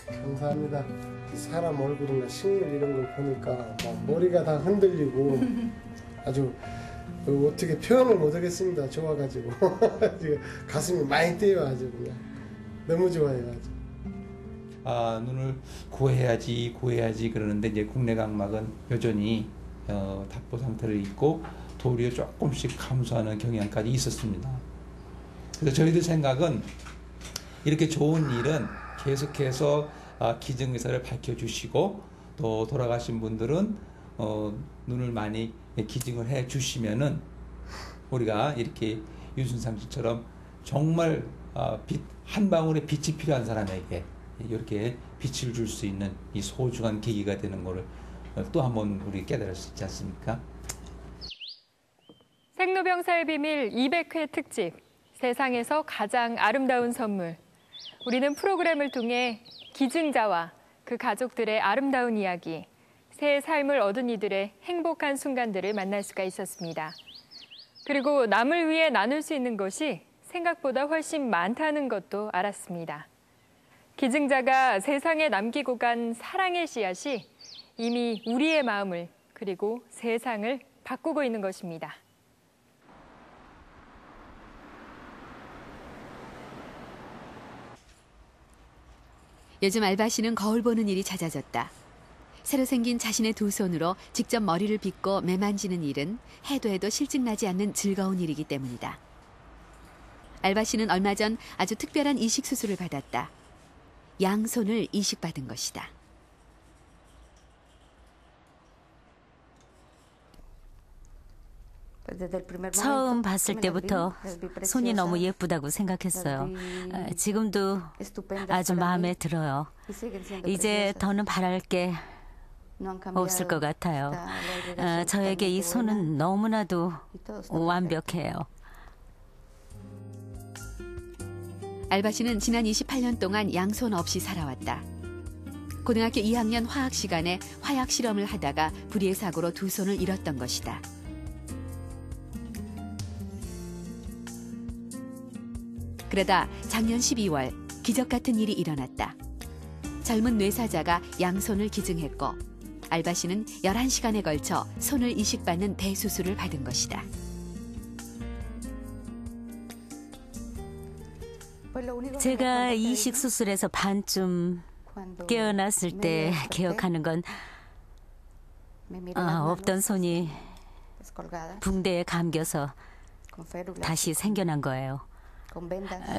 감사합니다. 사람 얼굴이나 식물 이런 걸 보니까 막 머리가 다 흔들리고 아주 어떻게 표현을 못하겠습니다. 좋아가지고 가슴이 많이 뛰어요. 아주 그냥 너무 좋아요. 아주. 눈을 구해야지 그러는데 이제 국내 각막은 여전히 답보 상태를 있고 도리어 조금씩 감소하는 경향까지 있었습니다. 그래서 저희들 생각은 이렇게 좋은 일은 계속해서 기증의사를 밝혀주시고 또 돌아가신 분들은 눈을 많이 기증을 해주시면은 우리가 이렇게 유순상 씨처럼 정말 한 방울의 빛이 필요한 사람에게 이렇게 빛을 줄 수 있는 이 소중한 계기가 되는 것을 또 한번 우리 깨달을 수 있지 않습니까? 생로병사의 비밀 200회 특집, 세상에서 가장 아름다운 선물. 우리는 프로그램을 통해 기증자와 그 가족들의 아름다운 이야기, 새해 삶을 얻은 이들의 행복한 순간들을 만날 수가 있었습니다. 그리고 남을 위해 나눌 수 있는 것이 생각보다 훨씬 많다는 것도 알았습니다. 기증자가 세상에 남기고 간 사랑의 씨앗이 이미 우리의 마음을 그리고 세상을 바꾸고 있는 것입니다. 요즘 알바 씨는 거울 보는 일이 잦아졌다. 새로 생긴 자신의 두 손으로 직접 머리를 빗고 매만지는 일은 해도 해도 실증나지 않는 즐거운 일이기 때문이다. 알바 씨는 얼마 전 아주 특별한 이식 수술을 받았다. 양손을 이식받은 것이다. 처음 봤을 때부터 손이 너무 예쁘다고 생각했어요. 지금도 아주 마음에 들어요. 이제 더는 바랄 게 없을 것 같아요. 저에게 이 손은 너무나도 완벽해요. 알바 씨는 지난 28년 동안 양손 없이 살아왔다. 고등학교 2학년 화학 시간에 화약 실험을 하다가 불의의 사고로 두 손을 잃었던 것이다. 그러다 작년 12월 기적 같은 일이 일어났다. 젊은 뇌사자가 양손을 기증했고 알바 씨는 11시간에 걸쳐 손을 이식받는 대수술을 받은 것이다. 제가 이식 수술에서 반쯤 깨어났을 때 기억하는 건 없던 손이 붕대에 감겨서 다시 생겨난 거예요.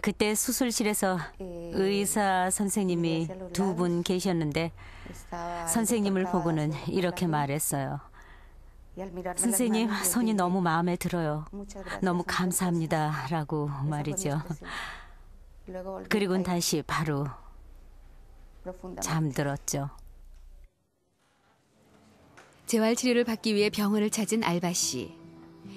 그때 수술실에서 의사 선생님이 두 분 계셨는데 선생님을 보고는 이렇게 말했어요. 선생님, 손이 너무 마음에 들어요. 너무 감사합니다. 라고 말이죠. 그리고는 다시 바로 잠들었죠. 재활치료를 받기 위해 병원을 찾은 알바 씨.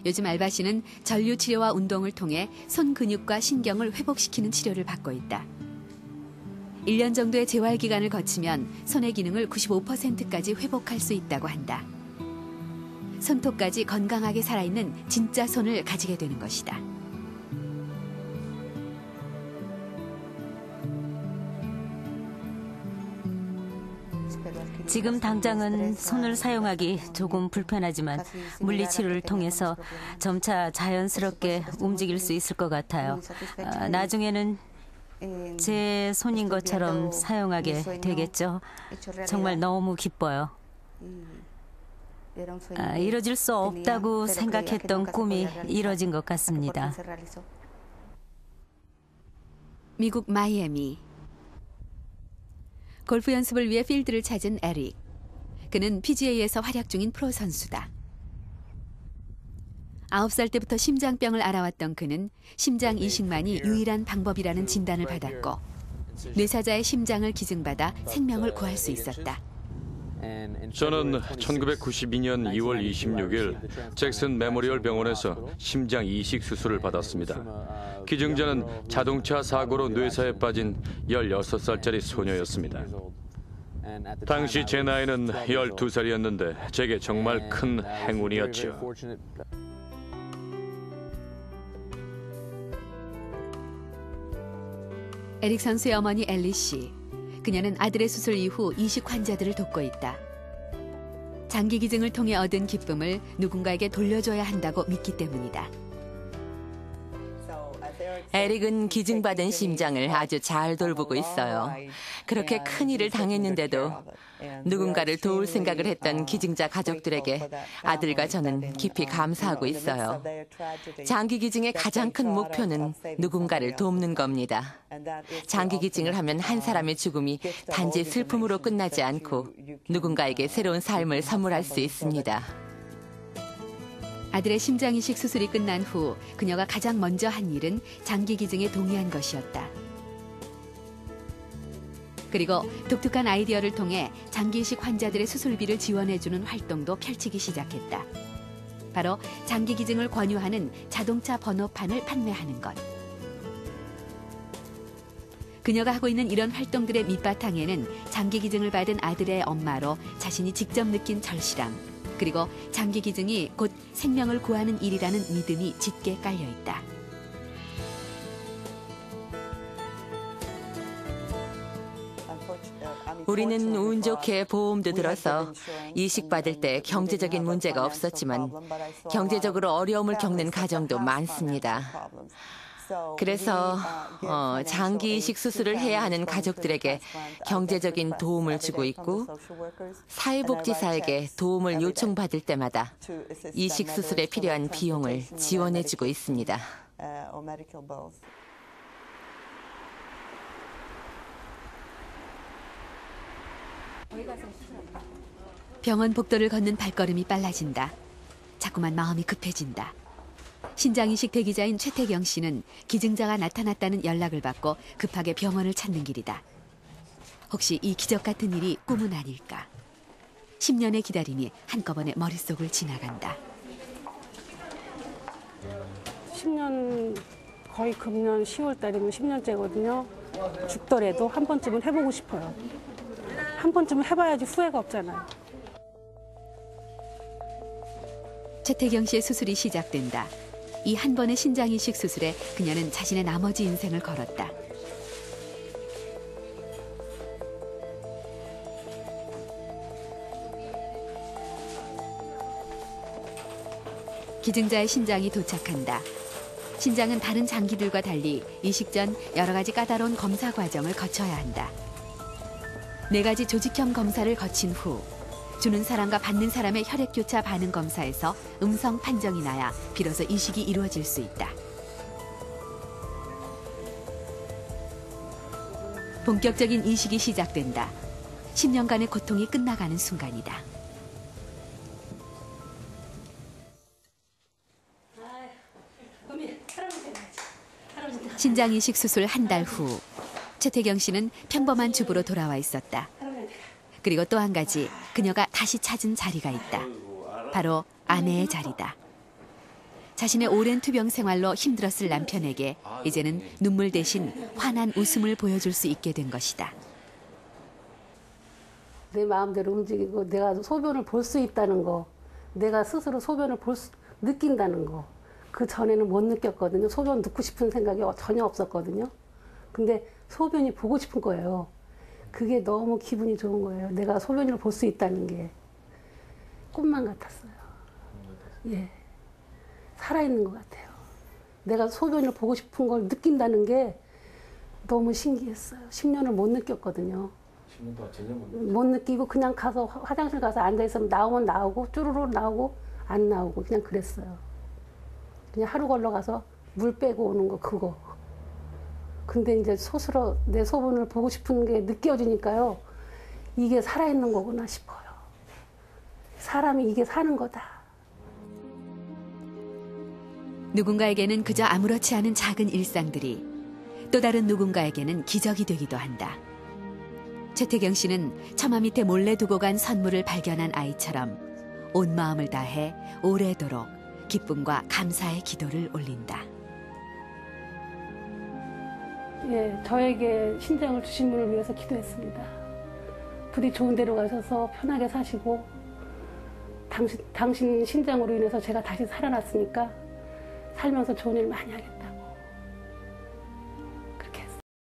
요즘 알바 씨는 전류치료와 운동을 통해 손 근육과 신경을 회복시키는 치료를 받고 있다. 1년 정도의 재활기간을 거치면 손의 기능을 95%까지 회복할 수 있다고 한다. 손톱까지 건강하게 살아있는 진짜 손을 가지게 되는 것이다. 지금 당장은 손을 사용하기 조금 불편하지만 물리치료를 통해서 점차 자연스럽게 움직일 수 있을 것 같아요. 나중에는 제 손인 것처럼 사용하게 되겠죠. 정말 너무 기뻐요. 이뤄질 수 없다고 생각했던 꿈이 이뤄진 것 같습니다. 미국 마이애미. 골프 연습을 위해 필드를 찾은 에릭. 그는 PGA에서 활약 중인 프로 선수다. 9살 때부터 심장병을 앓아왔던 그는 심장 이식만이 유일한 방법이라는 진단을 받았고 뇌사자의 심장을 기증받아 생명을 구할 수 있었다. 저는 1992년 2월 26일 잭슨 메모리얼 병원에서 심장 이식 수술을 받았습니다. 기증자는 자동차 사고로 뇌사에 빠진 16살짜리 소녀였습니다. 당시 제 나이는 12살이었는데 제게 정말 큰 행운이었죠. 에릭 선수의 어머니 엘리 씨. 그녀는 아들의 수술 이후 이식 환자들을 돕고 있다. 장기 기증을 통해 얻은 기쁨을 누군가에게 돌려줘야 한다고 믿기 때문이다. 에릭은 기증받은 심장을 아주 잘 돌보고 있어요. 그렇게 큰 일을 당했는데도 누군가를 도울 생각을 했던 기증자 가족들에게 아들과 저는 깊이 감사하고 있어요. 장기 기증의 가장 큰 목표는 누군가를 돕는 겁니다. 장기 기증을 하면 한 사람의 죽음이 단지 슬픔으로 끝나지 않고 누군가에게 새로운 삶을 선물할 수 있습니다. 아들의 심장 이식 수술이 끝난 후 그녀가 가장 먼저 한 일은 장기 기증에 동의한 것이었다. 그리고 독특한 아이디어를 통해 장기 이식 환자들의 수술비를 지원해주는 활동도 펼치기 시작했다. 바로 장기 기증을 권유하는 자동차 번호판을 판매하는 것. 그녀가 하고 있는 이런 활동들의 밑바탕에는 장기 기증을 받은 아들의 엄마로 자신이 직접 느낀 절실함, 그리고 장기 기증이 곧 생명을 구하는 일이라는 믿음이 짙게 깔려 있다. 우리는 운 좋게 보험도 들어서 이식받을 때 경제적인 문제가 없었지만 경제적으로 어려움을 겪는 가정도 많습니다. 그래서 장기 이식 수술을 해야 하는 가족들에게 경제적인 도움을 주고 있고 사회복지사에게 도움을 요청받을 때마다 이식 수술에 필요한 비용을 지원해주고 있습니다. 병원 복도를 걷는 발걸음이 빨라진다. 자꾸만 마음이 급해진다. 신장 이식 대기자인 최태경 씨는 기증자가 나타났다는 연락을 받고 급하게 병원을 찾는 길이다. 혹시 이 기적 같은 일이 꿈은 아닐까? 10년의 기다림이 한꺼번에 머릿속을 지나간다. 10년, 거의 금년 10월 달이면 10년째거든요. 죽더라도 한 번쯤은 해보고 싶어요. 한 번쯤은 해봐야지 후회가 없잖아요. 최태경 씨의 수술이 시작된다. 이 한 번의 신장 이식 수술에 그녀는 자신의 나머지 인생을 걸었다. 기증자의 신장이 도착한다. 신장은 다른 장기들과 달리 이식 전 여러 가지 까다로운 검사 과정을 거쳐야 한다. 4가지 조직형 검사를 거친 후 주는 사람과 받는 사람의 혈액교차 반응 검사에서 음성 판정이 나야 비로소 이식이 이루어질 수 있다. 본격적인 이식이 시작된다. 10년간의 고통이 끝나가는 순간이다. 신장 이식 수술 한 달 후 최태경 씨는 평범한 주부로 돌아와 있었다. 그리고 또 한 가지 그녀가 다시 찾은 자리가 있다. 바로 아내의 자리다. 자신의 오랜 투병 생활로 힘들었을 남편에게 이제는 눈물 대신 환한 웃음을 보여줄 수 있게 된 것이다. 내 마음대로 움직이고 내가 소변을 볼 수 있다는 거, 내가 스스로 소변을 느낀다는 거. 그 전에는 못 느꼈거든요. 소변 넣고 싶은 생각이 전혀 없었거든요. 근데 소변이 보고 싶은 거예요. 그게 너무 기분이 좋은 거예요. 내가 소변을 볼 수 있다는 게 꿈만 같았어요. 예, 살아있는 것 같아요. 내가 소변을 보고 싶은 걸 느낀다는 게 너무 신기했어요. 10년을 못 느꼈거든요. 10년 동안 전혀 못 느끼고 그냥 가서 화장실 가서 앉아있으면 나오면 나오고 쭈루루 나오고 안 나오고 그냥 그랬어요. 그냥 하루 걸러가서 물 빼고 오는 거 그거. 근데 이제 스스로 내 소변을 보고 싶은 게 느껴지니까요. 이게 살아있는 거구나 싶어요. 사람이 이게 사는 거다. 누군가에게는 그저 아무렇지 않은 작은 일상들이 또 다른 누군가에게는 기적이 되기도 한다. 최태경 씨는 처마 밑에 몰래 두고 간 선물을 발견한 아이처럼 온 마음을 다해 오래도록 기쁨과 감사의 기도를 올린다. 예, 저에게 신장을 주신 분을 위해서 기도했습니다. 부디 좋은 데로 가셔서 편하게 사시고 당신 신장으로 인해서 제가 다시 살아났으니까 살면서 좋은 일 많이 하겠다.